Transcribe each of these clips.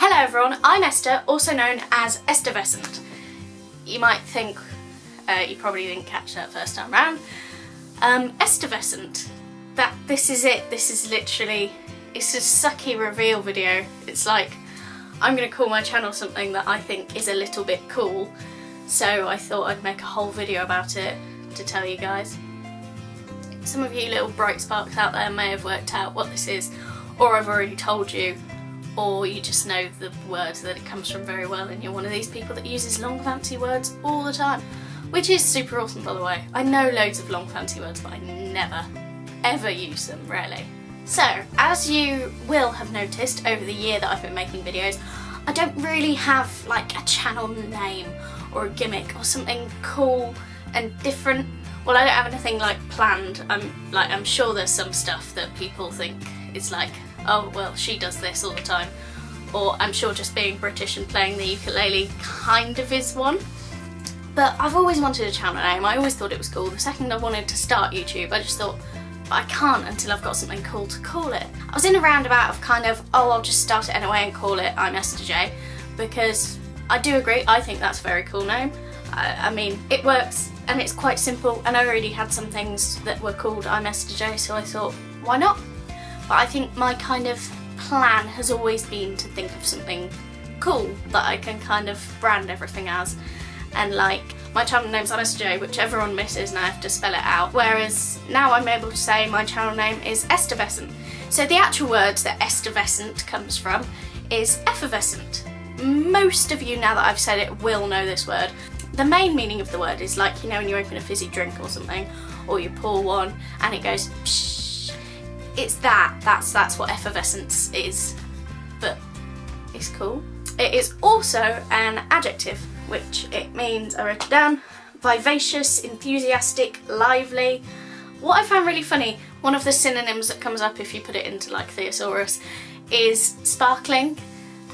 Hello everyone, I'm Esther, also known as Esthervescent. You might think you probably didn't catch that first time round. Esthervescent, this is it. This is literally, it's a sucky reveal video. It's like, I'm going to call my channel something that I think is a little bit cool, so I thought I'd make a whole video about it to tell you guys. Some of you little bright sparks out there may have worked out what this is, or I've already told you, or you just know the words that it comes from very well and you're one of these people that uses long fancy words all the time, which is super awesome by the way. I know loads of long fancy words but I never ever use them, really. So, as you will have noticed over the year that I've been making videos, I don't really have like a channel name or a gimmick or something cool and different. Well, I don't have anything like planned. I'm sure there's some stuff that people think is like, oh well, she does this all the time, or I'm sure just being British and playing the ukulele kind of is one. But I've always wanted a channel name. I always thought it was cool. The second I wanted to start YouTube, I just thought, I can't until I've got something cool to call it. I was in a roundabout of kind of, oh, I'll just start it anyway and call it I'm Esther J, because I do agree, I think that's a very cool name. I mean, it works and it's quite simple, and I already had some things that were called I'm Esther J, so I thought, why not? But I think my kind of plan has always been to think of something cool that I can kind of brand everything as. And like, my channel name's I'm Esther J, which everyone misses and I have to spell it out. Whereas now I'm able to say my channel name is Esthervescent. So the actual words that Esthervescent comes from is effervescent. Most of you, now that I've said it, will know this word. The main meaning of the word is like, you know, when you open a fizzy drink or something, or you pour one and it goes psh. It's that's what effervescence is, but it's cool. It is also an adjective, which it means, I wrote it down, vivacious, enthusiastic, lively. What I found really funny, one of the synonyms that comes up if you put it into like thesaurus is sparkling,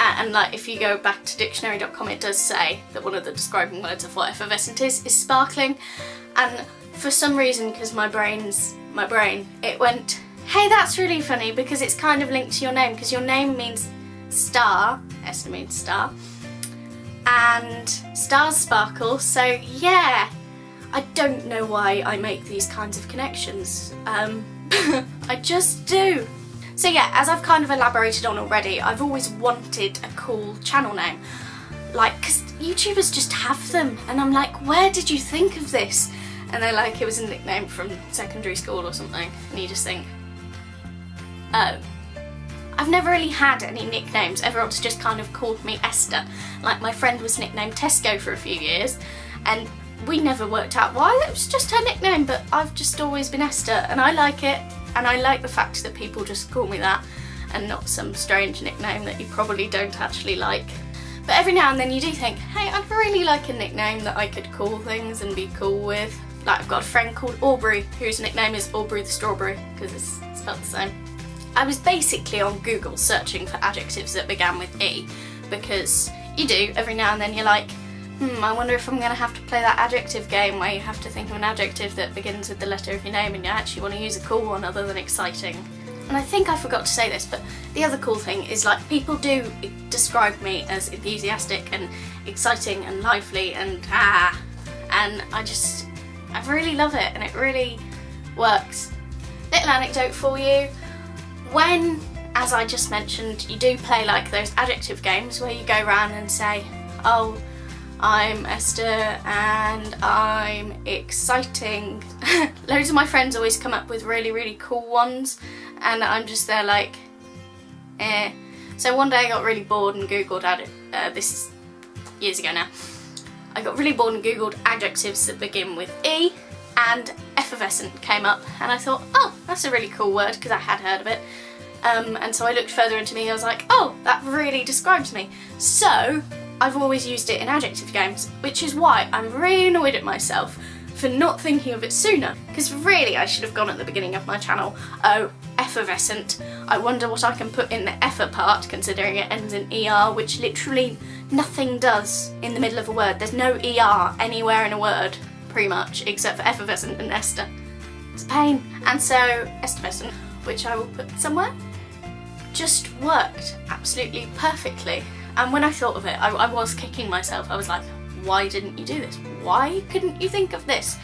and like if you go back to dictionary.com it does say that one of the describing words of what effervescent is sparkling, and for some reason, because my brain, it went, hey, that's really funny because it's kind of linked to your name, because your name means star, Esther means star, and stars sparkle, so yeah, I don't know why I make these kinds of connections, I just do. So yeah, as I've kind of elaborated on already, I've always wanted a cool channel name, like, because YouTubers just have them, and I'm like, where did you think of this? And they're like, it was a nickname from secondary school or something, and you just think, oh. I've never really had any nicknames. Everyone's just kind of called me Esther. Like, my friend was nicknamed Tesco for a few years and we never worked out why. It was just her nickname, but I've just always been Esther and I like it, and I like the fact that people just call me that and not some strange nickname that you probably don't actually like. But every now and then you do think, hey, I'd really like a nickname that I could call things and be cool with. Like, I've got a friend called Aubrey whose nickname is Aubrey the Strawberry because it's spelled the same. I was basically on Google searching for adjectives that began with E, because you do, every now and then you're like, I wonder if I'm going to have to play that adjective game where you have to think of an adjective that begins with the letter of your name and you actually want to use a cool one other than exciting. And I think I forgot to say this, but the other cool thing is, like, people do describe me as enthusiastic and exciting and lively and and I really love it and it really works. Little anecdote for you. When, as I just mentioned, you do play like those adjective games where you go around and say, oh, I'm Esther and I'm exciting. Loads of my friends always come up with really, really cool ones and I'm just there like, eh. So one day I got really bored and Googled, this is years ago now, I got really bored and Googled adjectives that begin with E, and effervescent came up and I thought, oh, that's a really cool word, because I had heard of it. And so I looked further into me and I was like, oh, that really describes me. So I've always used it in adjective games, which is why I'm really annoyed at myself for not thinking of it sooner, because really I should have gone at the beginning of my channel, oh, effervescent, I wonder what I can put in the effer part, considering it ends in ER, which literally nothing does in the middle of a word. There's no ER anywhere in a word, pretty much, except for effervescent and Esther. It's a pain. And so Esthervescent, which I will put somewhere, just worked absolutely perfectly. And when I thought of it, I was kicking myself. I was like, why didn't you do this? Why couldn't you think of this?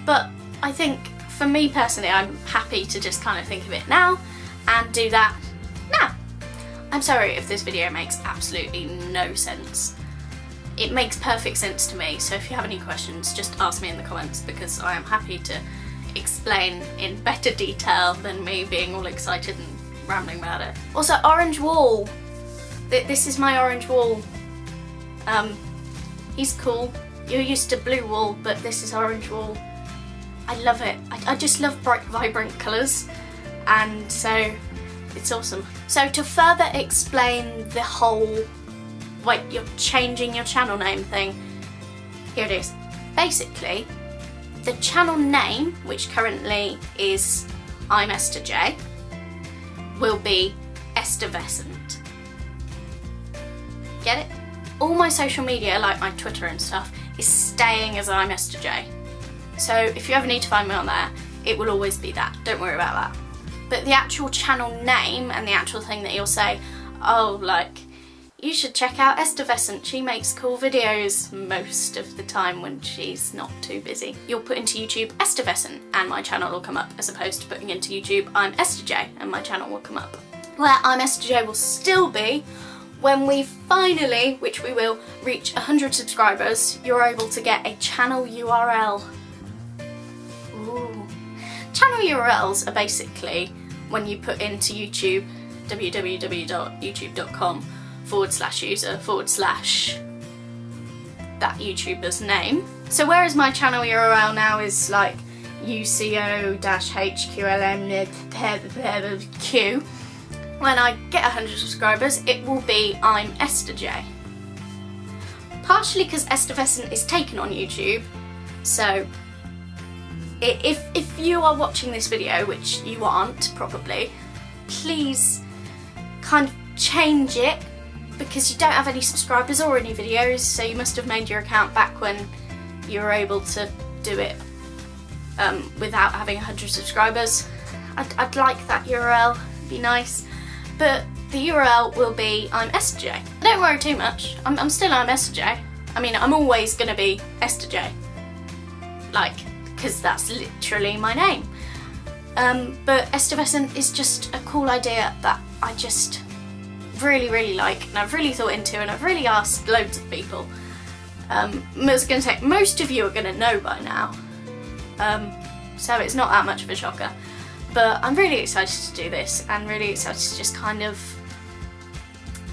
But I think for me personally, I'm happy to just kind of think of it now and do that now. I'm sorry if this video makes absolutely no sense. It makes perfect sense to me, so if you have any questions, just ask me in the comments, because I am happy to explain in better detail than me being all excited and rambling about it. Also, orange wall. This is my orange wall. He's cool. You're used to blue wall, but this is orange wall. I love it. I just love bright, vibrant colours, and so it's awesome. So to further explain the whole, wait, you're changing your channel name thing, here it is. Basically, the channel name, which currently is I'm Esther J, will be Esthervescent. Get it? All my social media, like my Twitter and stuff, is staying as I'm Esther J. So if you ever need to find me on there, it will always be that. Don't worry about that. But the actual channel name and the actual thing that you'll say, oh, like, you should check out Esthervescent. She makes cool videos most of the time when she's not too busy. You'll put into YouTube Esthervescent and my channel will come up, as opposed to putting into YouTube I'm Esther J and my channel will come up. Where I'm Esther J will still be when we finally, which we will, reach 100 subscribers, you're able to get a channel URL. Ooh. Channel URLs are basically when you put into YouTube www.youtube.com/user/ that YouTuber's name. So whereas my channel URL now is like UCO-HQLM-Q, when I get 100 subscribers, it will be I'm Esther J. Partially because Esthervescent is taken on YouTube, so if you are watching this video, which you aren't probably, please kind of change it, because you don't have any subscribers or any videos, so you must have made your account back when you were able to do it without having 100 subscribers. I'd like that URL, it'd be nice. But the URL will be I'm Esther J. Don't worry too much, I'm still I'm Esther J. I mean, I'm always gonna be Esther J. Like, because that's literally my name. But Esthervescent is just a cool idea that I just really, really like, and I've really thought into, and I've really asked loads of people. I was gonna say, most of you are gonna know by now. So it's not that much of a shocker. But I'm really excited to do this, and really excited to just kind of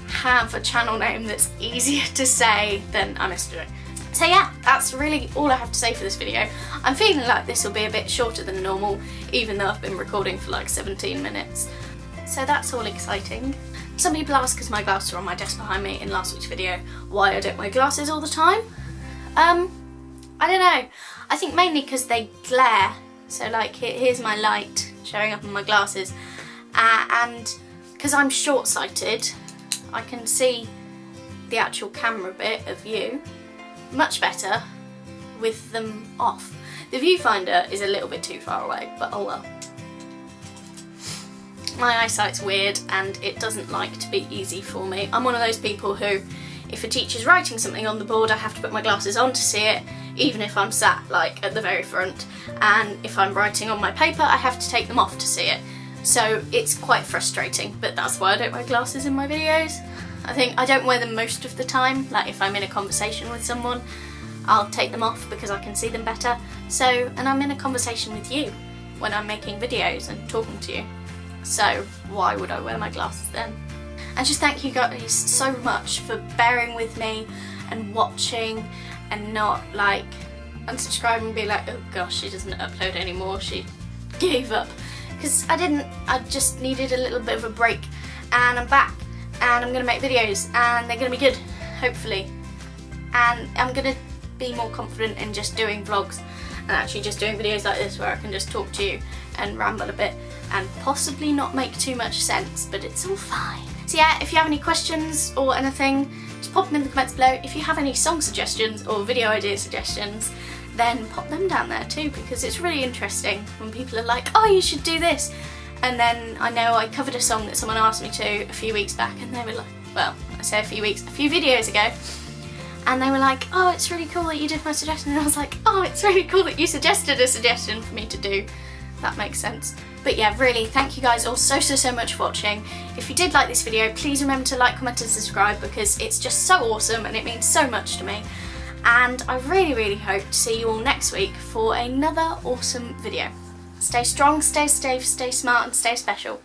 have a channel name that's easier to say than I'm Esther J. So yeah, that's really all I have to say for this video. I'm feeling like this will be a bit shorter than normal, even though I've been recording for like 17 minutes. So that's all exciting. Some people ask, because my glasses are on my desk behind me in last week's video, why I don't wear glasses all the time. I don't know. I think mainly because they glare. So like, here's my light showing up on my glasses, and because I'm short-sighted, I can see the actual camera bit of you much better with them off. The viewfinder is a little bit too far away, but oh well. My eyesight's weird and it doesn't like to be easy for me. I'm one of those people who, if a teacher's writing something on the board, I have to put my glasses on to see it, even if I'm sat like at the very front. And if I'm writing on my paper, I have to take them off to see it. So it's quite frustrating, but that's why I don't wear glasses in my videos. I think I don't wear them most of the time. Like if I'm in a conversation with someone, I'll take them off because I can see them better. So, and I'm in a conversation with you when I'm making videos and talking to you. So why would I wear my glasses then? And just thank you guys so much for bearing with me and watching, and not like unsubscribe and be like, oh gosh, she doesn't upload anymore, she gave up. Because I just needed a little bit of a break, and I'm back and I'm gonna make videos and they're gonna be good, hopefully. And I'm gonna be more confident in just doing vlogs and actually just doing videos like this where I can just talk to you and ramble a bit and possibly not make too much sense, but it's all fine. So yeah, if you have any questions or anything, just pop them in the comments below. If you have any song suggestions or video idea suggestions, then pop them down there too, because it's really interesting when people are like, oh, you should do this. And then I know I covered a song that someone asked me to a few weeks back and they were like, well, I say a few videos ago, and they were like, oh, it's really cool that you did my suggestion, and I was like, oh, it's really cool that you suggested a suggestion for me to do. That makes sense. But yeah, really, thank you guys all so much for watching. If you did like this video, please remember to like, comment and subscribe, because it's just so awesome and it means so much to me. And I really hope to see you all next week for another awesome video. Stay strong, stay safe, stay smart and stay special.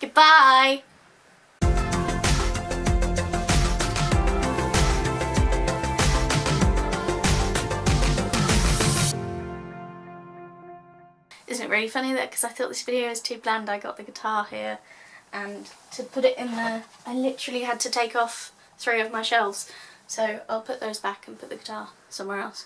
Goodbye! Isn't it really funny that because I thought this video was too bland, I got the guitar here, and to put it in there I literally had to take off 3 of my shelves. So I'll put those back and put the guitar somewhere else.